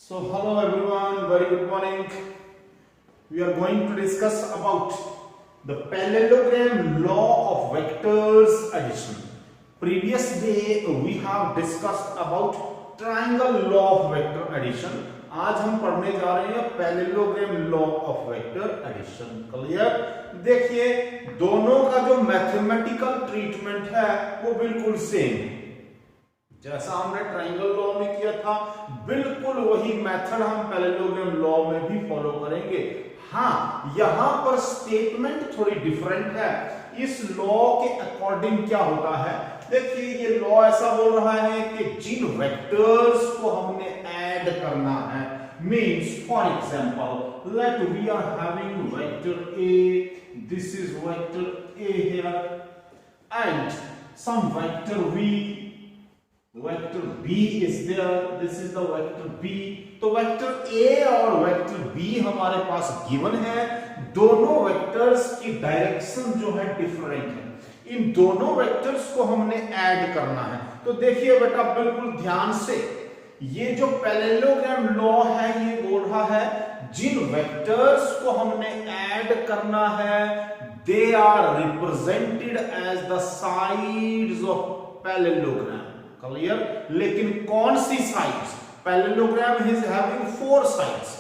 So hello everyone, very good morning. We are going to discuss about the parallelogram law of vectors addition. Previous day we have discussed about triangle law of vector addition. आज हम पढ़ने जा रहे हैं parallelogram law of vector addition. Clear? देखिए दोनों का जो मैथमेटिकल ट्रीटमेंट है वो बिल्कुल सेम है जैसा हमने ट्राइंगल लॉ में किया था, बिल्कुल वही मेथड हम पैरेललोग्राम लॉ में भी फॉलो करेंगे। हाँ, यहां पर स्टेटमेंट थोड़ी डिफरेंट है। इस लॉ के अकॉर्डिंग क्या होता है, देखिए ये लॉ ऐसा बोल रहा है कि जिन वेक्टर्स को हमने ऐड करना है, means for example let we are having vector A, this is vector A here and some vector V, vector b is there, this is the vector b। तो वेक्टर a और vector b हमारे पास given है। दोनों vectors की direction जो है different है। इन दोनों वेक्टर्स को हमने ऐड करना है। तो देखिए बेटा बिल्कुल ध्यान से, ये जो पैरेललोग्राम लॉ है ये बोल रहा है जिन वेक्टर्स को हमने ऐड करना है they are represented as the sides of parallelogram. Clear? लेकिन कौन सी sides? Parallelogram is having 4 sides.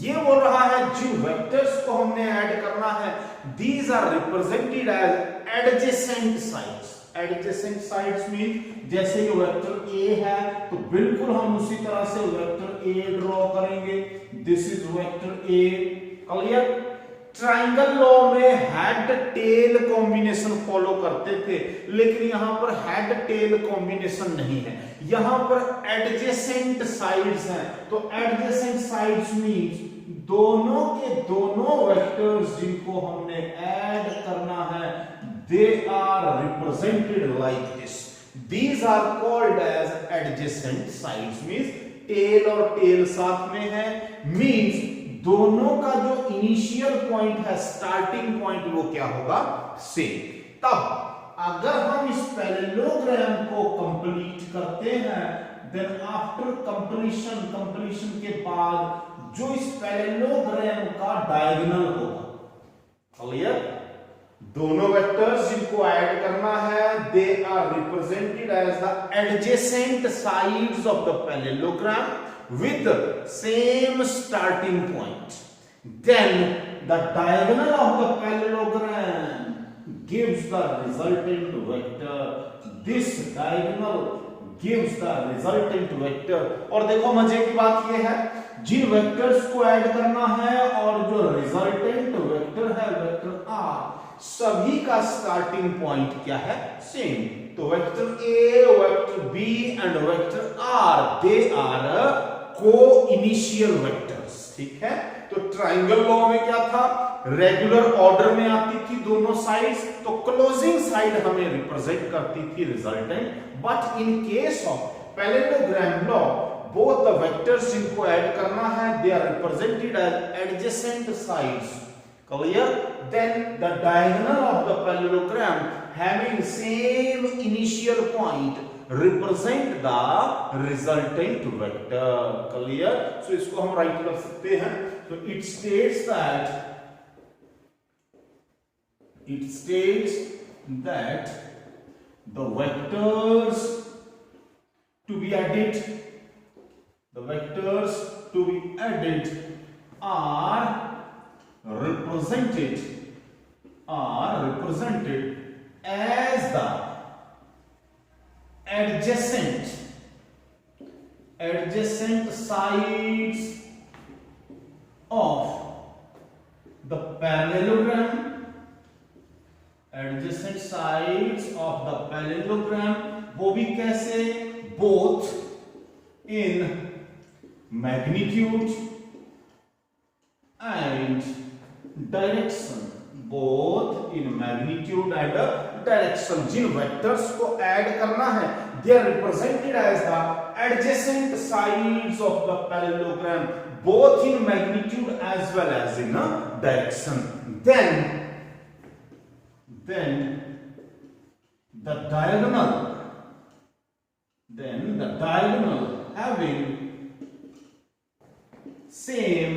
ये बोल रहा है जिन वेक्टर्स को हमने ऐड करना है these are represented as adjacent sides. Adjacent sides mean जैसे ये वेक्टर ए है तो बिल्कुल हम उसी तरह से वेक्टर ए ड्रॉ करेंगे। This is vector A. Clear? Triangle law में हेड टेल कॉम्बिनेशन फॉलो करते थे, लेकिन यहां पर हेड टेल कॉम्बिनेशन नहीं है, यहां पर एडजेसेंट साइड्स हैं। तो एडजेसेंट साइड्स मींस दोनों के दोनों वेक्टर्स जिनको हमने ऐड करना है they are represented like this. These are called as adjacent sides. Means tail और टेल साथ में है, मींस दोनों का जो इनिशियल पॉइंट है, स्टार्टिंग पॉइंट, वो क्या होगा? सेम। तब अगर हम इस पैरेललोग्राम को कंप्लीट करते हैं देन आफ्टर कंप्लीशन के बाद जो इस पैरेललोग्राम का डायगोनल होगा, क्लियर? दोनों वेक्टर्स जिनको ऐड करना है they are represented as the adjacent sides of the parallelogram with same starting point. Then the diagonal of the parallelogram gives the resultant vector. This diagonal gives the resultant vector. और देखो मजे की बात यह है, जिन vectors को add करना है और जो रिजल्टेंट वेक्टर है वेक्टर आर, सभी का स्टार्टिंग पॉइंट क्या है? सेम। तो vector A, vector B and vector R they are co-initial vectors. ठीक है? तो ट्राइंगल लॉ में क्या था, रेगुलर ऑर्डर में आती थी दोनों साइड्स, तो क्लोजिंग साइड हमें रिप्रेजेंट करती थी resultant. But in case of parallelogram law both the vectors जिनको ऐड करना है they are represented as adjacent sides. Clear? Then the diagonal of the parallelogram having same initial point represent the resultant vector। clear? so इसको हम right कर सकते हैं। तो it states that the vectors to be added are represented as the adjacent sides of the parallelogram। adjacent sides of the parallelogram वो भी कैसे? both in magnitude and direction। both in magnitude and direction। जिन vectors को add करना है they are represented as the adjacent sides of the parallelogram both in magnitude as well as in direction। then the diagonal having same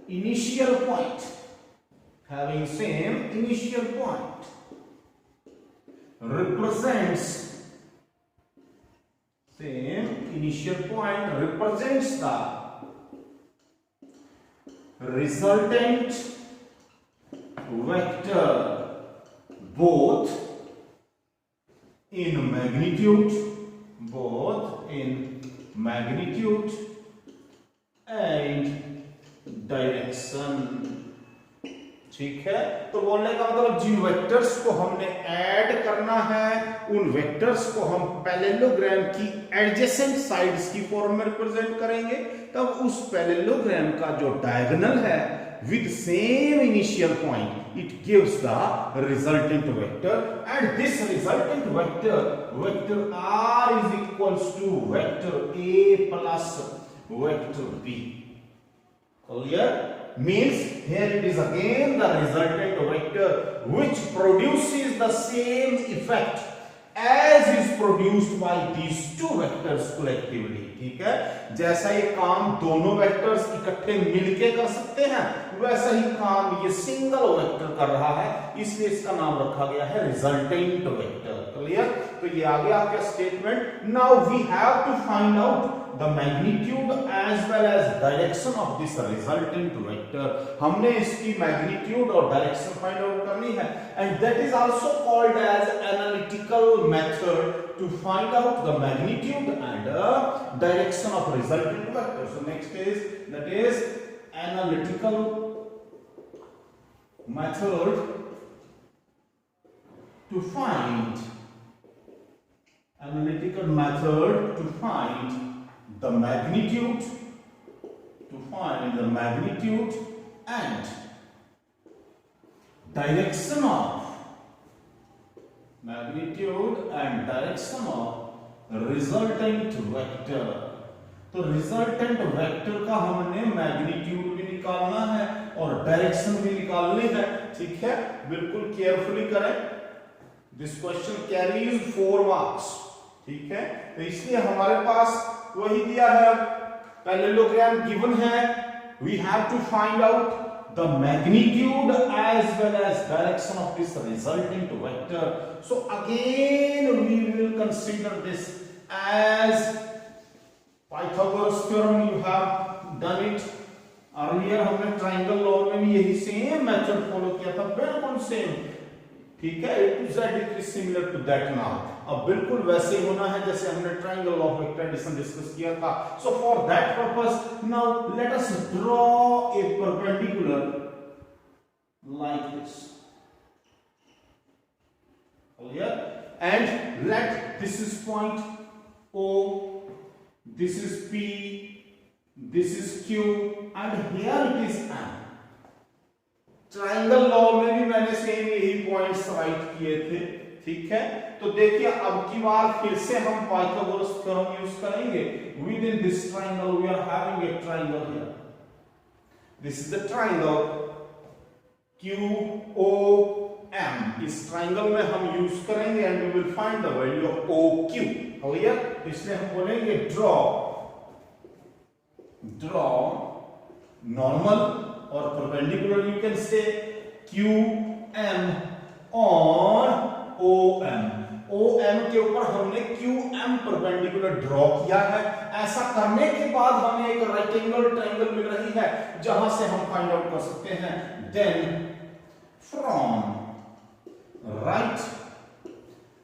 initial point, having same initial point, represents same initial point represents the resultant vector both in magnitude and direction। ठीक है, तो बोलने का मतलब जिन vectors को हमने add करना है उन वेक्टर्स को हम पैरेललोग्राम की एडजेसेंट साइड्स की फॉर्म में रिप्रेजेंट करेंगे, तब उस पैरेललोग्राम का जो डायगोनल है with same initial point it gives the resultant vector, and this resultant vector r is equals to vector a plus vector b। Clear? Means here it is again the resultant vector which produces the same effect as is produced by these two vectors collectively। ठीक है, जैसा ये काम दोनों vectors इकट्ठे मिलके कर सकते हैं वैसा ही काम ये सिंगल वेक्टर कर रहा है, इसलिए इसका नाम रखा गया है रिजल्टेंट वेक्टर। क्लियर? तो ये आ गया आपका statement. Now we have to find out the magnitude as well as direction of this resultant vector। हमने इसकी magnitude और direction find out करनी है, and that is also called as analytical method to find out the magnitude and direction of resultant vector। So next is that is analytical method to find the magnitude and direction of resultant vector। तो resultant vector का हमने magnitude भी निकालना है और direction भी निकालनी है। ठीक है, बिल्कुल केयरफुली करें। This question carries 4 marks. ठीक है, तो इसलिए हमारे पास वही दिया है, पैरेललोग्राम गिवन है, we have to find out the magnitude as well as direction of this resultant vector. So again we will consider this as Pythagoras theorem. You have done it earlier, हमने triangle law में भी यही same method follow किया था, बिल्कुल same. ठीक है, A to Z it is similar to that now। अब बिल्कुल वैसे ही होना है जैसे हमने triangle of vector addition discuss किया था। So for that purpose now let us draw a perpendicular like this. Clear? And let this is point O, this is P, this is Q and here it is M। Triangle law में भी मैंने same यही points right किए थे। ठीक है, तो देखिए अब की बार फिर से हम पाइथागोरस थ्योरम यूज करेंगे। Within this triangle we are having a triangle here, this is the triangle QOM। इस ट्रायंगल में हम यूज करेंगे and we will find the value of OQ। Clear? इसलिए हम बोलेंगे ड्रॉ नॉर्मल और perpendicular, you can say QM और OM। OM के ऊपर हमने QM परपेंडिकुलर ड्रॉ किया है। ऐसा करने के बाद हमें एक राइट एंगल ट्रायंगल मिल रही है जहां से हम फाइंड आउट कर सकते हैं। Then from right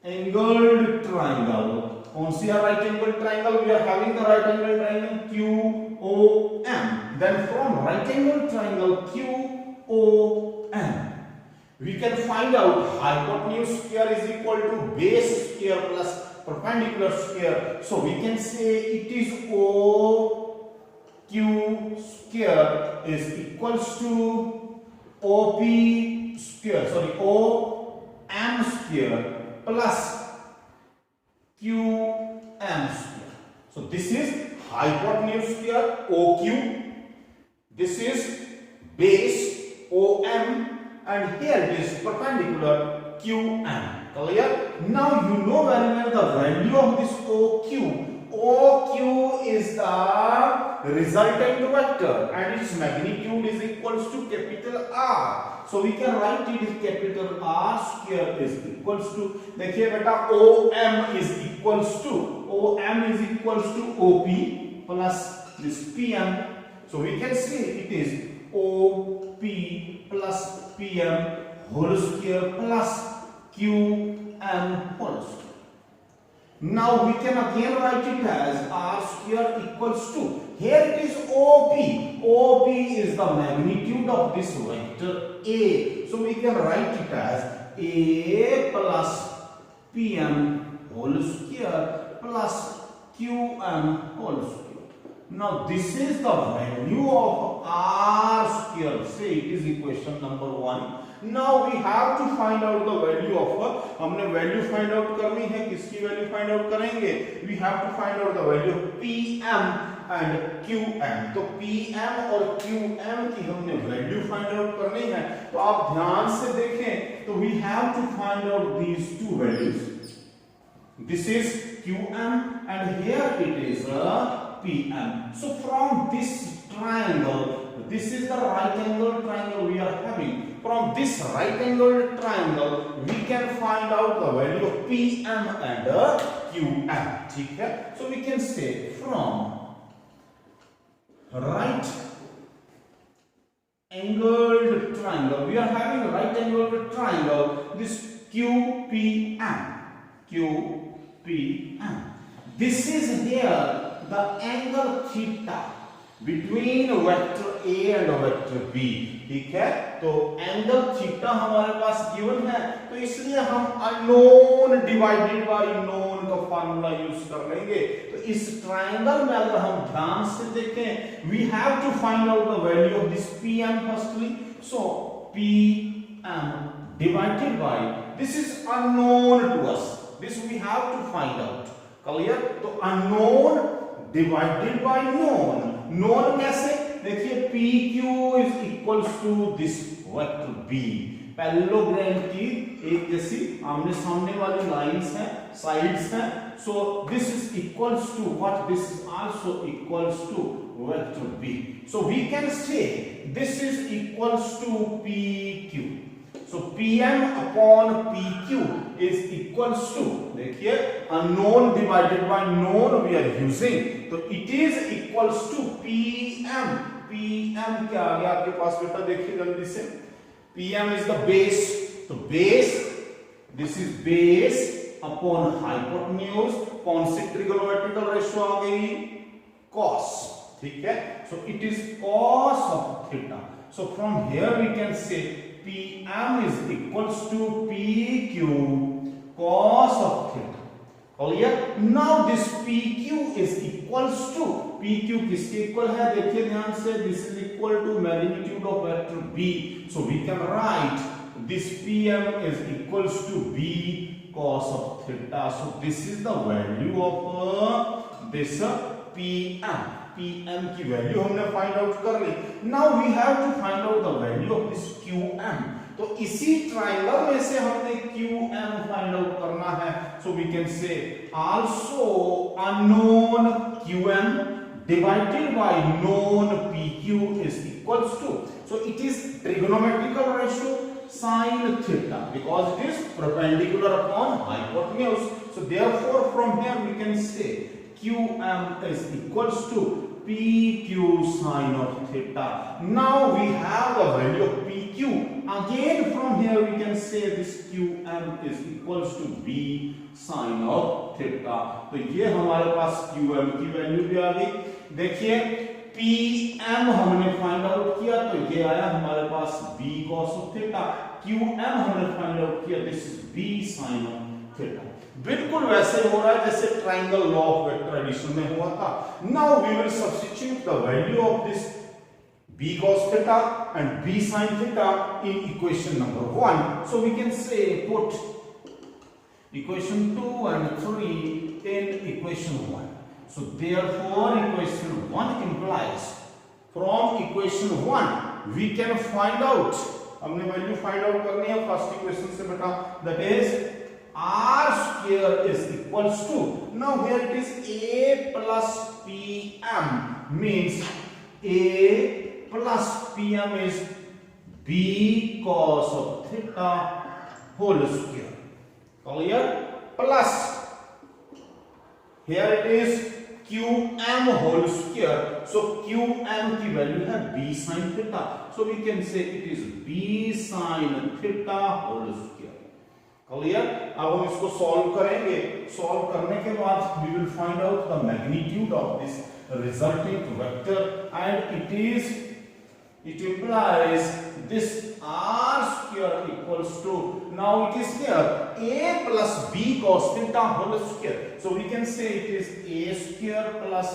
angled triangle, कौन सी है right angle triangle? We are having the right angle triangle QOM। Then from right angle triangle QOM we can find out hypotenuse square is equal to base square plus perpendicular square। So we can say it is OQ square is equals to OM square plus QM square। So this is hypotenuse square OQ, this is base OM and here it is perpendicular QM। Clear? Now you know very well the value of this OQ. OQ is the resultant vector and its magnitude is equals to capital R. So we can write it as capital R square is equals to, देखिए बेटा OM is equals to OP plus this PM. So we can say it is OP plus PM whole square plus QM whole square. Now we can again write it as R square equals to, here it is OP. OP is the magnitude of this vector A. So we can write it as A plus PM whole square plus QM whole square. Now this is the value of R square. Say it is equation number 1. Now we have to find out the value of, हमने value find out करनी है, किसकी value find out करेंगे? We have to find out the value of PM and QM. तो PM और QM की हमने value find out करनी है, तो आप ध्यान से देखें, तो we have to find out these two values. This is QM and here it is PM. So from this triangle, this is the right angle triangle we are having. From this right angle triangle, we can find out the value of PM and QM. ठीक है? So we can say from right angled triangle, we are having a right angled triangle. This QPM. This is here the angle theta between vector A and vector B. ठीक है, तो angle theta हमारे पास given है, तो इसलिए हम unknown divided by known का formula use कर लेंगे. तो इस ट्रायंगल में अगर हम ध्यान से देखें, we have to find out the value of this PM firstly. So PM divided by, this is unknown to us, this we have to find out. Clear? तो unknown divided by known. Known कैसे? देखिए PQ is equals to this vector B. Parallelogram की एक जैसी आमने सामने वाली lines हैं, साइड्स हैं. So this is equals to what? This is also equals to vector B. So we can say this is equals to PQ. So PM upon PQ is equals to, देखिए unknown divided by known we are using, तो it is equals to PM. PM क्या आ गया आपके पास बेटा? देखिए जल्दी से. PM is the base, तो base, this is base upon hypotenuse. कौन सी ट्रिगोनोमेट्रिकल रेशियो आ गई? cos. ठीक है, so it is cos of theta. So from here we can say PM is equals to PQ cos of theta. Clear? Now this PQ is equals to, PQ किसके equal है? देखिए ध्यान से, this is equal to magnitude of vector B. So we can write this PM is equals to B cos of theta. So this is the value of this PM. PM की value हमने find out कर ली. Now we have to find out the value of this QM. तो इसी triangle में से हमने QM find out करना है. So we can say also unknown QM divided by known PQ is equals to, so it is trigonometrical ratio sin theta because it is perpendicular upon hypotenuse. So therefore from here we can say QM is equals to PQ sin of theta. Now we have the value of PQ. Again from here we can say this QM is equals to B sin of theta. तो ये हमारे पास QM की value भी आ गई. देखिए PM हमने find out किया, तो ये आया हमारे पास B cos of theta. QM हमने फाइंड आउट किया, this is B sin of theta. बिल्कुल वैसे हो रहा है जैसे triangle law of vector addition में हुआ था. Now we will substitute the value of this B cos theta and B sin theta in equation number 1. So we can say put equation 2 and 3 in equation 1. So therefore equation 1 implies from equation 1 we can find out, हमने value find out करनी है first equation से बेटा, that is R square is equals to, now here it is A plus PM means A plus PM is B cos of theta whole square. Clear? Plus here it is QM whole square. So QM की value है B sin theta. So we can say it is B sin theta whole square. Clear? अब हम इसको solve करेंगे. Solve करने के बाद we will find out the magnitude of this resultant vector, and it implies this r square equals to, now it is here A plus B cos theta whole square. So we can say it is A square plus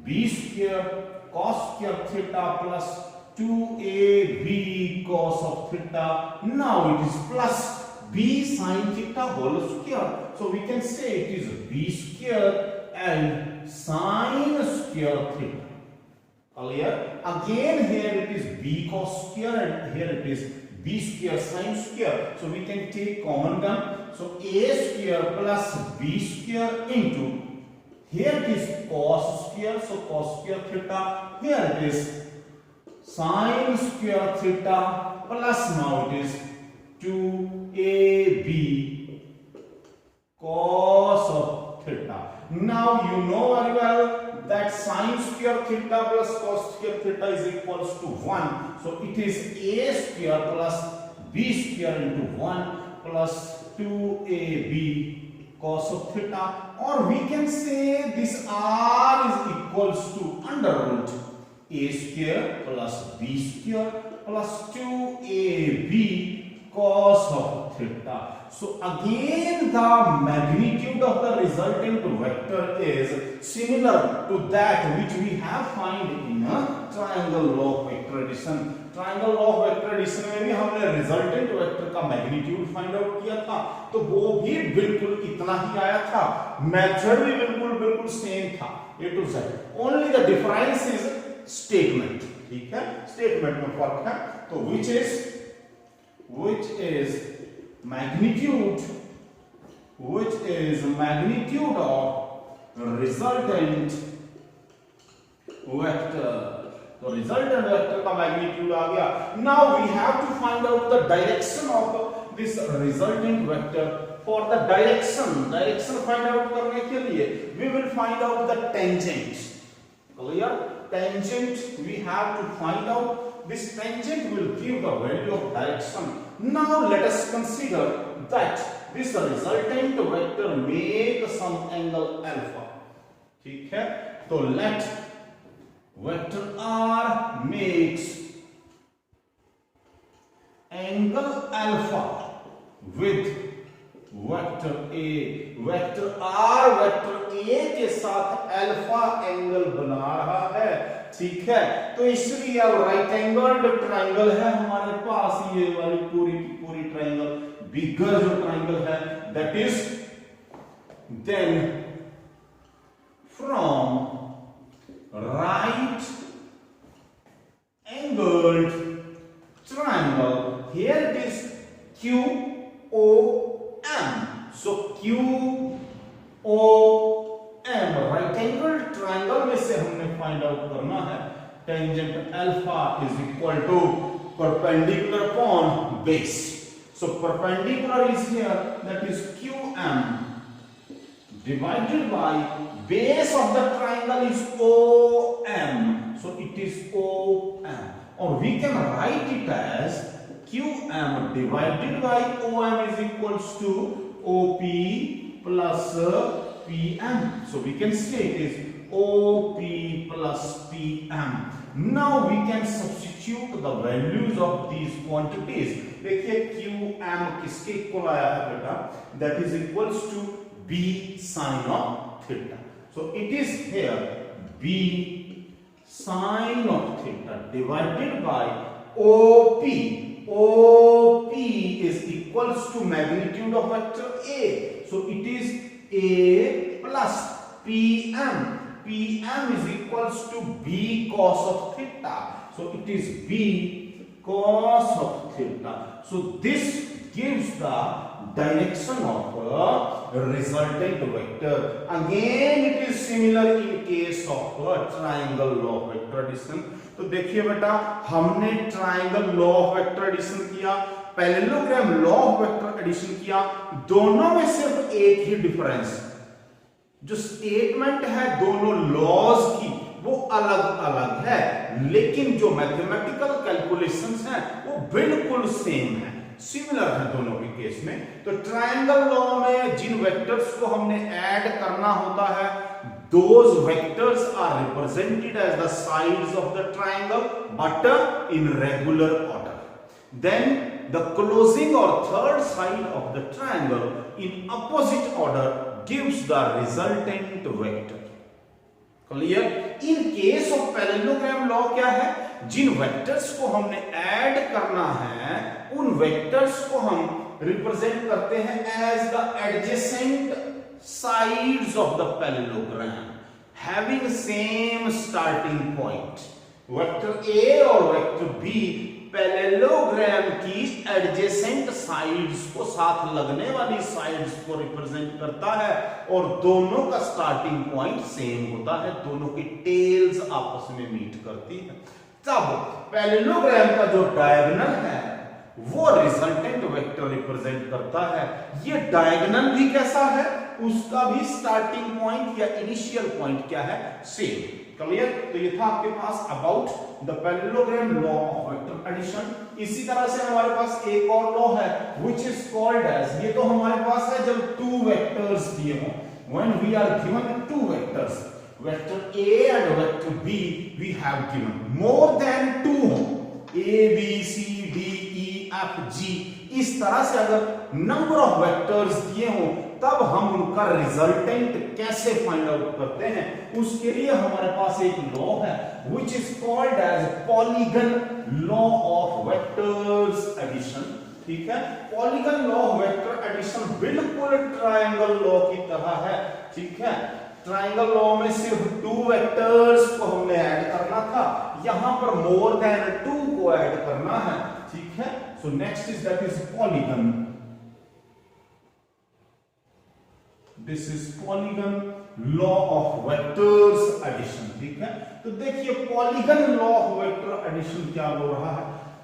B square cos square theta plus 2AB cos of theta. Now it is plus B sin theta whole square. So we can say it is B square and sin square theta. Clear? Again here it is B cos square and here it is B square sin square. So we can take common term. So A square plus B square into, here it is cos square, so cos square theta. Here it is sin square theta plus, now it is 2AB cos of theta. Now you know very well that sin square theta plus cos square theta is equals to 1. So it is A square plus B square into 1 plus 2AB cos of theta, or we can say this r is equals to under root A square plus B square plus 2AB cos of theta. So again the magnitude of the resultant vector is similar to that which we have find in a triangle law of vector addition. Triangle law of vector addition में भी हमने resultant vector का magnitude find out किया था, तो वो भी बिल्कुल इतना ही आया था. मेथड भी बिल्कुल सेम था A to Z. Only the difference is statement. ठीक है, स्टेटमेंट में फर्क है. तो which is magnitude of resultant vector. तो रिजल्टेंट वेक्टर का मैग्नीट्यूड आ गया. Now we have to find out the direction of this resultant vector. For the direction find out करने के लिए we will find out the tangent. Clear? Tangent we have to find out. This tangent will give the value of direction. Now let us consider that this resultant vector make some angle alpha. ठीक है, तो let vector r makes angle alpha with vector a. vector r vector a के साथ alpha angle बना रहा है. ठीक है, तो इसलिए अब राइट एंगल्ड ट्रायंगल है हमारे पास, ये वाली पूरी की पूरी ट्रायंगल, बिगर जो ट्रायंगल है, that is then from right angled triangle, here it is Q O M. So Q O M right angle triangle में से हमने फाइंड आउट करना है tangent alpha is equal to perpendicular upon base. So perpendicular is here, that is QM divided by base of the triangle is OM. So it is OM, और we can write it as QM divided by OM is equals to OP plus PM. So we can say it is OP plus PM. Now we can substitute the values of these quantities. देखिए QM किसके equal आया है बेटा? That is equals to B sin of theta. So it is here B sin of theta divided by OP. OP is equals to magnitude of vector A. So it is A plus PM. PM is equals to B cos of theta. So it is B cos of theta. So this gives the direction of resultant vector. Again it is similar in case of triangle law of vector addition. तो देखिए बेटा, हमने triangle law of vector addition किया, parallelogram law of vector addition किया, दोनों में सिर्फ एक ही डिफरेंस, जो स्टेटमेंट है दोनों लॉज की वो अलग अलग है, लेकिन जो मैथमेटिकल कैलकुलेशंस हैं वो बिल्कुल सेम है, सिमिलर है दोनों के केस में। तो ट्रायंगल लॉ में जिन वेक्टर्स को हमने ऐड करना होता है, those vectors are represented as the sides of the triangle but in regular order. Then the closing or third side of the triangle in opposite order gives the resultant vector. Clear? In case of parallelogram law क्या है, जिन vectors को हमने add करना है उन vectors को हम represent करते हैं as the adjacent sides of the parallelogram having same starting point. Vector A और वेक्टर B पैरेललोग्राम की एडजेसेंट साइड्स को, साथ लगने वाली साइड्स को रिप्रेजेंट करता है और दोनों का स्टार्टिंग पॉइंट सेम होता है, दोनों की टेल्स आपस में मीट करती है। तब पैरेललोग्राम का जो डायगोनल है वो रिजल्टेंट वेक्टर रिप्रेजेंट करता है। ये डायगोनल भी कैसा है, उसका भी स्टार्टिंग पॉइंट या इनिशियल पॉइंट क्या है, सेम। क्लियर? तो ये था आपके पास about the parallelogram law of vector addition. इसी तरह से हमारे पास एक और लॉ है व्हिच इज कॉल्ड एज, ये तो हमारे पास है जब टू वेक्टर्स दिए हों, when we are given two vectors, vector A and vector B we have given, more than two हो, A B C D E F G, इस तरह से अगर नंबर ऑफ वेक्टर्स दिए हों तब हम उनका रिजल्टेंट कैसे फाइंड आउट करते हैं, उसके लिए हमारे पास एक लॉ है which is called as polygon law of vectors addition. ठीक है, polygon law of vector addition बिल्कुल ट्रायंगल लॉ की तरह है। ठीक है, ट्रायंगल लॉ में सिर्फ टू वेक्टर्स को हमने ऐड करना था, यहां पर मोर देन टू को ऐड करना है। ठीक है, so next is that is polygon, this is polygon law of vectors addition. ठीक है, तो देखिए polygon law of vector addition क्या बोल रहा है,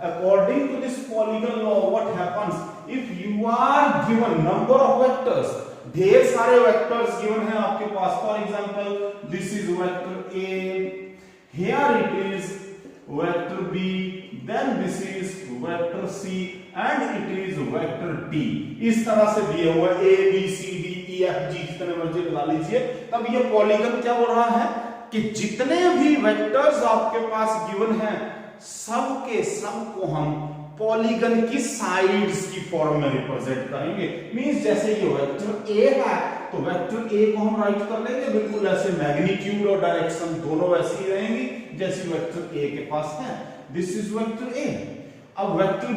according to this polygon law what happens if you are given number of vectors, ढेर सारे वेक्टर्स गिवन है आपके पास, for example this is vector A, here it is vector B, then this is vector C and it is vector D। इस तरह से दिए हुए A B C D E F G जितने मर्जी लगा लीजिए। तब ये पॉलीगन क्या बोल रहा है कि जितने भी वेक्टर्स आपके पास गिवन हैं सब के सब को हम पॉलीगन की साइड्स की फॉर्म में रिप्रेजेंट करेंगे। मींस जैसे ये वेक्टर A है तो वेक्टर A को हम राइट कर लेंगे बिल्कुल ऐसे, मैग्नीट्यूड और डायरेक्शन दोनों वैसी ही रहेंगी जैसी वेक्टर A के पास है। This is vector A। अब वेक्टर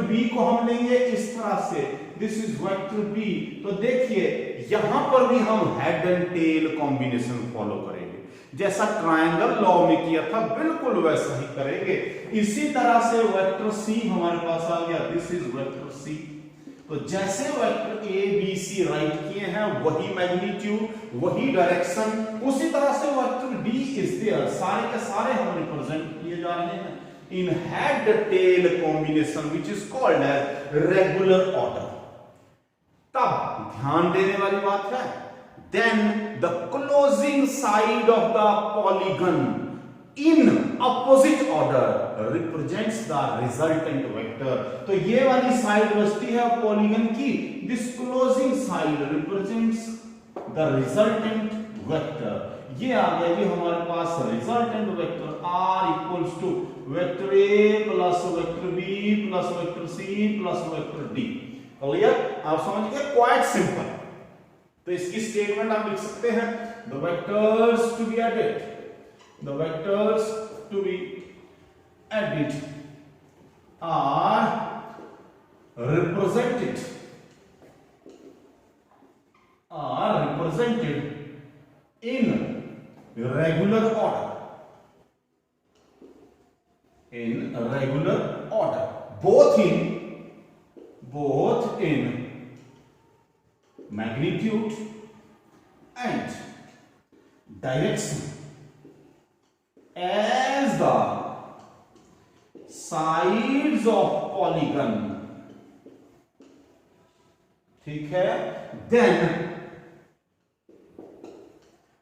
B को हम लेंगे इस तरह से, दिस इज वेक्टर B। तो देखिए यहां पर भी हम head and tail combination follow करेंगे, जैसा ट्रायंगल लॉ में किया था बिल्कुल वैसा ही करेंगे। इसी तरह से वेक्टर C हमारे पास आ गया, दिस इज वेक्टर C। तो जैसे vector A B C right किए हैं वही मैग्नीट्यूड वही डायरेक्शन, उसी तरह से वेक्टर D इज देयर, सारे के सारे हम रिप्रेजेंट किए जा रहे हैं इन head tail combination which is called as regular order. तब ध्यान देने वाली बात है, then the closing side of the polygon in opposite order represents the resultant vector। तो ये वाली साइड बचती है पॉलीगन की, this closing side represents the resultant vector। ये आ गया जी हमारे पास resultant vector R equals to vector A plus vector B plus vector C plus vector D। Clear? आप समझ गए, क्वाइट सिंपल। तो इसकी स्टेटमेंट आप लिख सकते हैं, the vectors to be added, the vectors to be added are represented in regular order, both in magnitude and direction as the sides of polygon, ठीक है, then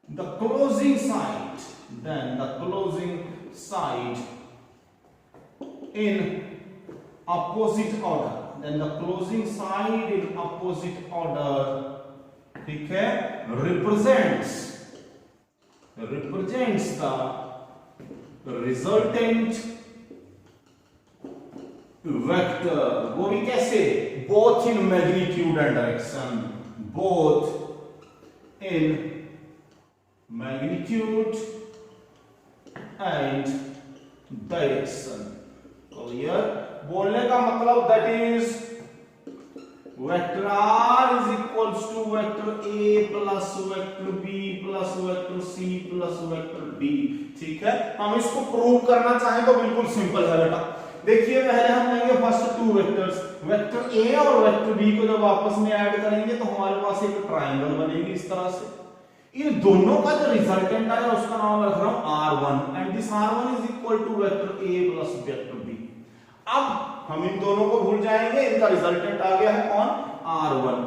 the closing side in opposite order, ठीक है, represents the resultant vector, वो भी कैसे, both in magnitude and direction, both in magnitude and direction. तो ये बोलने का मतलब that is vector r is equals to vector a plus vector b plus vector c plus vector d, ठीक है। हम इसको प्रूव करना चाहें तो बिल्कुल सिंपल है बेटा। देखिए पहले हम लेंगे first to vectors, vector a और वेक्टर b को जब आपस में ऐड करेंगे तो हमारे पास एक ट्रायंगल बनेगी इस तरह से। इन दोनों का जो रिजल्टेंट आया उसका नाम रख रहा हूं r1 and this r1 is equal to vector a plus vector b। अब हम इन दोनों को भूल जाएंगे, इनका रिजल्टेंट आ गया है कौन, r1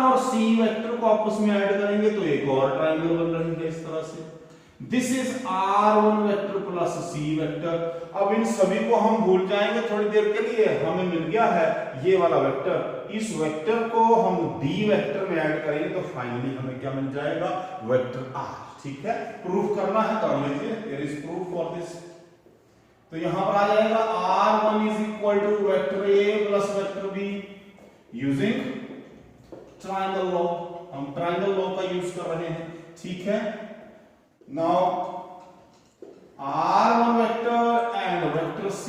और c वेक्टर को आपस में ऐड करेंगे तो एक और ट्रायंगल बन रही है इस तरह से। This is r1 vector plus c vector. अब इन सभी को हम भूल जाएंगे थोड़ी देर के लिए, हमें मिल गया है ये वाला वेक्टर, इस वेक्टर को हम d वेक्टर में ऐड करेंगे तो फाइनली हमें क्या मिल जाएगा, वेक्टर r, ठीक है। प्रूफ करना है कर लीजिए, there is proof for this. तो यहां पर आ जाएगा r1 is equal to vector a plus vector b using triangle law, हम ट्रायंगल लॉ का यूज कर रहे हैं, ठीक है। Now r1 vector and vector c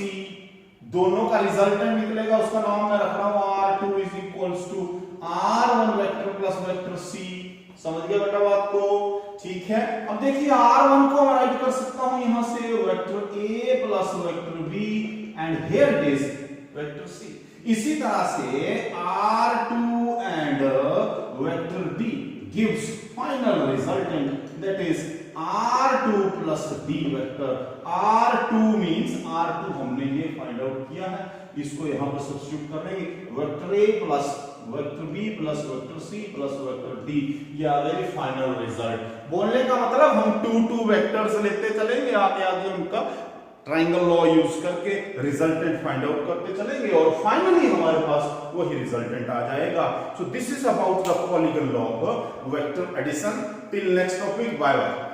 दोनों का रिजल्टेंट निकलेगा, उसका नाम मैं रख रहा हूं r2 is equals to r1 vector plus vector c। समझ गया बेटा बात को, ठीक है। अब देखिए r1 को मैं राइट कर सकता हूं यहां से vector a plus vector b and here it is vector c। इसी तरह से r2 and vector d gives final resultant that is r2 plus d vector. r2 means r2 हमने ये फाइंड आउट किया है, इसको यहां पर सब्स्टिट्यूट कर देंगे, vector a plus vector b plus vector c plus vector d, ये आ गया फाइनल रिजल्ट। बोलने का मतलब हम 2 वेक्टर्स लेते चलेंगे, आगे आगे उनका ट्रायंगल लॉ यूज करके रिजल्टेंट फाइंड आउट करते चलेंगे और फाइनली हमारे पास वही रिजल्टेंट आ जाएगा। So this is about the polygon law of vector addition. Till next topic, bye bye.